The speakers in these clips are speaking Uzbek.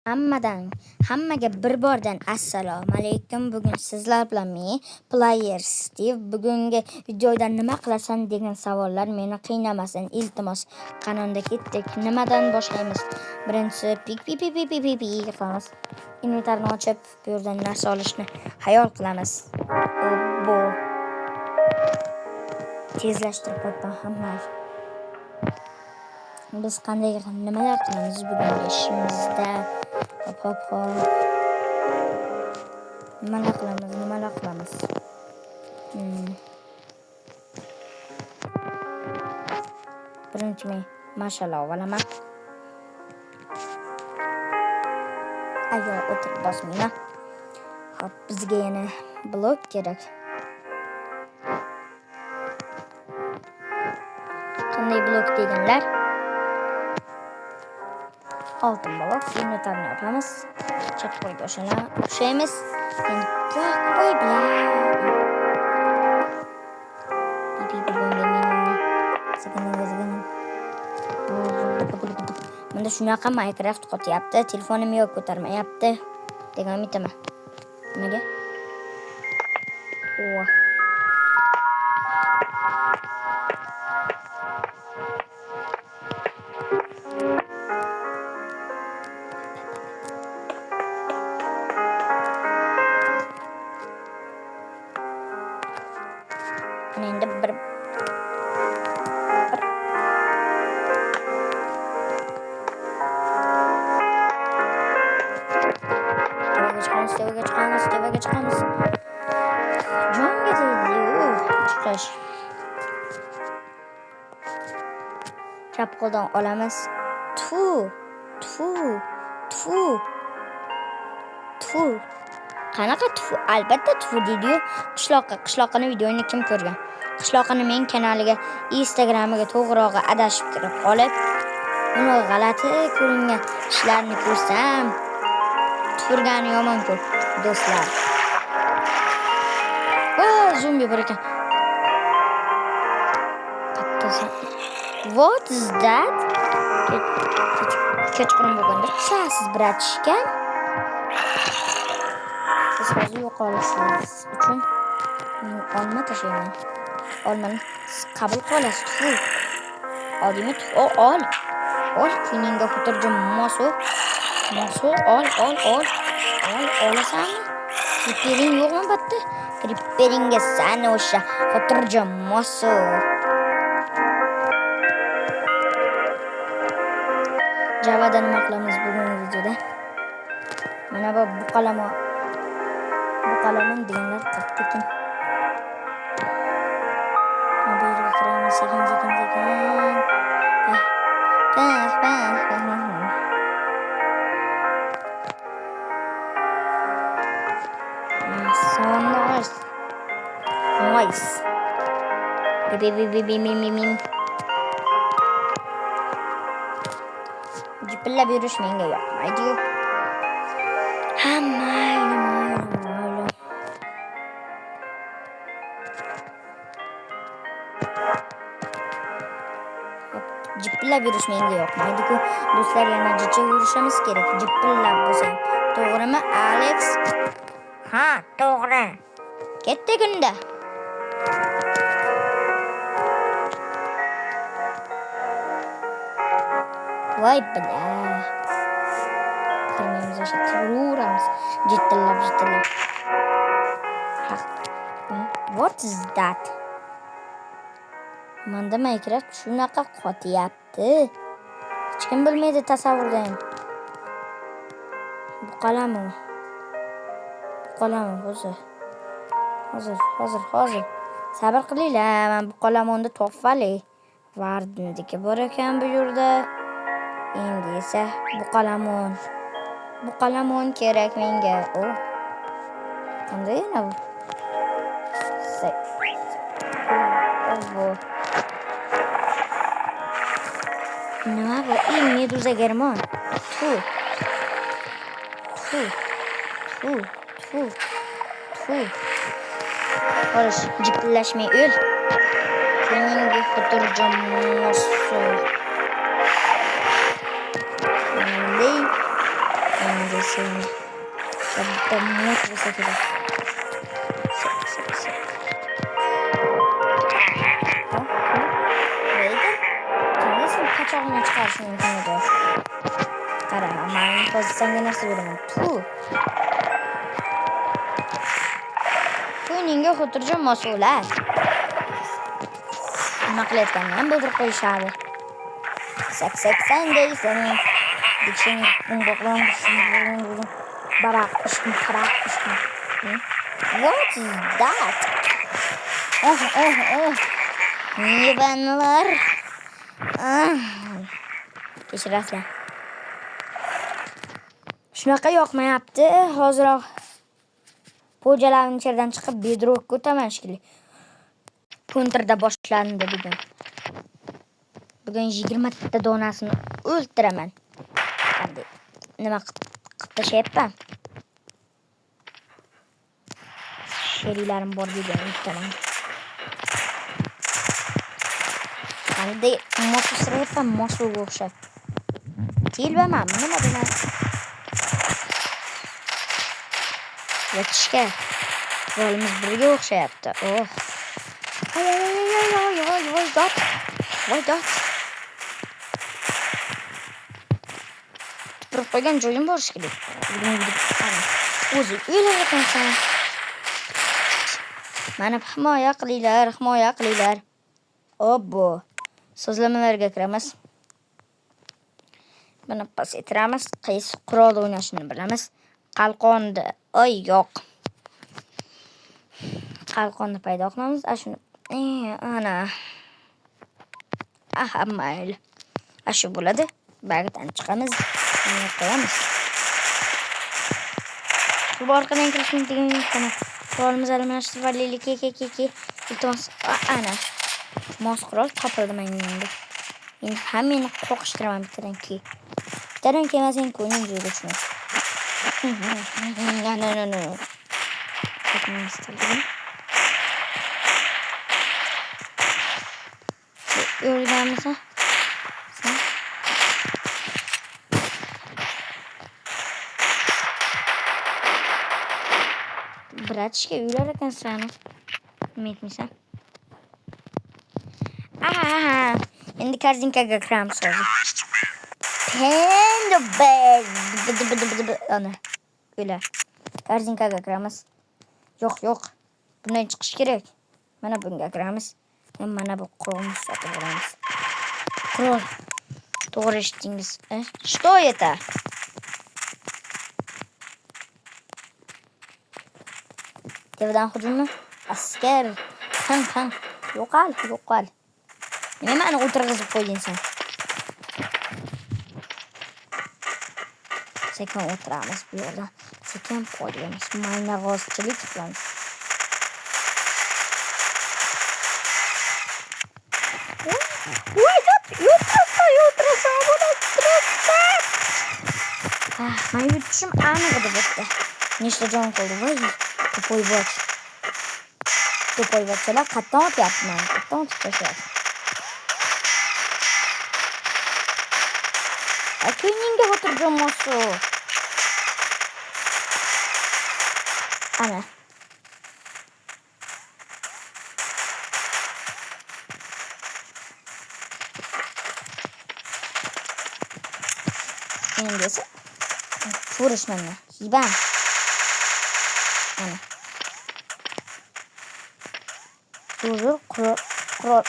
Hammaga bir bordan assalomu alaykum. Bugun sizlar bilan men Player Steve. Bugungi videoda nima qilasan degan savollar meni qiynamasin. Iltimos, qanunda ketdik. Nimadan boshlaymiz? Birinchisi pik qilamiz. Inventarni ochib, bu yerdan narsa olishni xayol qilamiz. Bu tezlashtirib qo'ydim hamma. Biz qanday nimalar qilamiz bugungi ishimizda? Hop. Nimalar qilamiz? Birinchi men mash'ala olaman. Ayo, o'tirib bosmayman. Hop, bizga yana blok kerak. Qanday blok deganlar? Oltin blok, inventarni yopamiz. Chap qo'yga o'xshaymiz. Endi qo'y bilan Menda shunaqa Minecraft qotyapti. Telefonim yo'q, ko'tarmayapti. Degan umiddaman. Nimaga? Endi bir tevaga chiqamiz. Jonga tegdi. Chiqish. Chap qo'ldan olamiz. Tu. Qanaqa tu? Albatta tu deydi-yu. Qishloqni videoni kim ko'rgan? Qishloqni men kanaliga, Instagramiga to'g'rirog'i adashib kirib qolib, uni g'alati ko'ringan ishlarni ko'rsam, tufurgani yomon-ku, do'stlar. Zombi bor ekan. What is that? Kechqurun bo'lganda shasiz bratishka. Siz hozir yo'qolishingiz uchun olma tashlayman. Olmani qabul qilasiz. Oldingmi? Ol. Kuningga xotirjam mosu. Ol. Olasanmi? Kripering yo'qmi batta? Kriperingga sani o'sha xotirjam mosu. Javada nima qilamiz bugungi videoda? Mana bu buqalaman deganlar qattiqin. Mobilga kiramiz sekin. So nice. Bim. Jipillab yurish menga yoqmaydi-yu. Mayli. Jipillab yurish menga yoqmaydi-ku. Do'stlar, yana jicha yurishimiz kerak. Jipillab bo'lsam. To'g'rimi, Alex? Ha, to'g'ri. Ketdik unda. Voy bila. Qilmaymiz o'sha turaveramiz. Jitillab. What is that? Menda Minecraft shunaqa qotyapti. Hech kim bilmaydi tasavvurda ham. Buqalaman hozir. Sabr qilinglar, men buqalamonni to'ffali. Vardniki bor ekan bu yerda. Endi esa buqalamon kerak menga. Qanday yana bu? Nima bu? Meduza germon. Tu. Xo'sh, jipillashmay o'l. Kuningga xotirjam mosu. deseni. Bitta mut bo'lsa kerak. Neydi? Kaçağını çıkarsın mümkün qara, men pozitsiyamga narsa beraman. To'yinga xotirjam mas'ullar. Nima qilayotganini bildirib qo'yishadi. Saksan deysan. Dikshing bundoqdan barak ishim. What is that? Oh. Nibanlar. Kechirasizlar. Shunaqa yoqmayapti. Hozirroq po'jalarning icheridan chiqib bedrockga o'taman shekilli. Kontrda boshlandi bugun. Bugun 20 ta donasini o'ltiraman. Nima qilib tashlayapman? Sherilarim bor degan o'taman. Qanday mosusrayapman, mosuga o'xshab. Telbaman, nima deman? Yetishga rolimiz birga o'xshayapti. Voy dot. Turib qo'ygan joyim bor shekilli. O'zi o'ylar ekansan. Mana himoya qilinglar. Obbo. So'zlamalarga kiramiz. Buni pas ettiramiz. Qaysi qurol o'ynashini bilamiz. Qalqonni. Yo'q. Qalqonni paydo qilamiz. Shuni ana. Mayli. Shu bo'ladi. Bagdan chiqamiz. Buni qo'yamiz. Bu orqadan kirishning degan qurolimiz almashtirib olaylik. Iltimos. Ana. Mos qurol topildi menga endi. Men hammani qo'qishtiraman bittadan emasing ko'nglim joyiga tushmas. No. O'rganamiz. Bratishga uylar ekansan. Nima aytmaysan? Endi korzinkaga kiramiz hozir. Ana. Uylar. Korzinkaga kiramiz. Yo'q. Bundan chiqish kerak. Mana bunga kiramiz. Mana bu qurolni sotib olamiz. Qurol. To'g'ri eshitdingiz. Что это? Devdan hujummi? Askar. Qan. Yo'qol. Nima meni o'tirg'izib qo'ydingsan? Sekin o'tiramiz bu yerda. Sekin qo'yamiz. Mayna g'ozchilik qilamiz. Men yutishim aniq edi bitta. Nechta jon qoldi? Voy, to'poybochchalar qatdan o'tyapti meni. Qatdan o'tib tashyapti. Akuyninga o'tirgan mosu. Ana. Endi ko'rish meni. Yiban. Ana. Uzur qurol.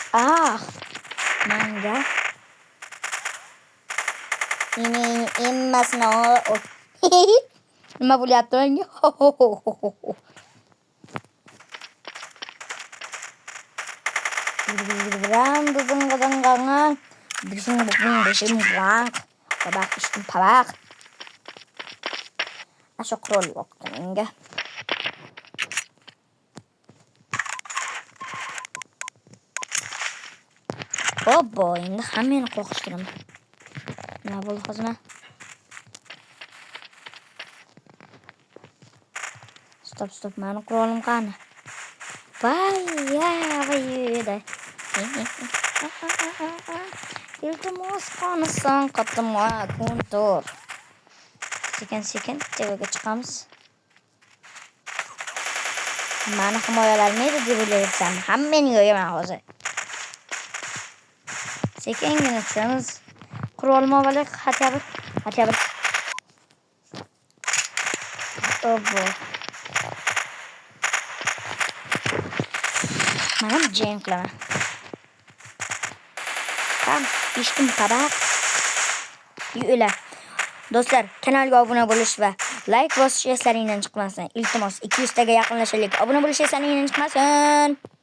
Manga. Emmasini nima bo'lyapti menga? Pabaq. Shu qurol yo'qdi menga. Obbo, endi hammani qo'rqishtiraman. Nima bo'ldi hozir? Stop, meni qurolim qani? Voy. Iltimos qonisan qatima kontor. Sekin tevaga chiqamiz. Mani himoyalarmaydi deb o'ylayapsan. Hammani yo'yaman hozir. Sekingina tushamiz. Qurib olmoqlik hatya bir. Obbo. Mana jang qilaman. Ham ishkim qabaq. Yo'la. Do'stlar, kanalga obuna bo'lish va like bosish eslaringizdan chiqmasin. Iltimos 200 taga yaqinlashaylik. Obuna bo'lish eslaringizdan chiqmasin.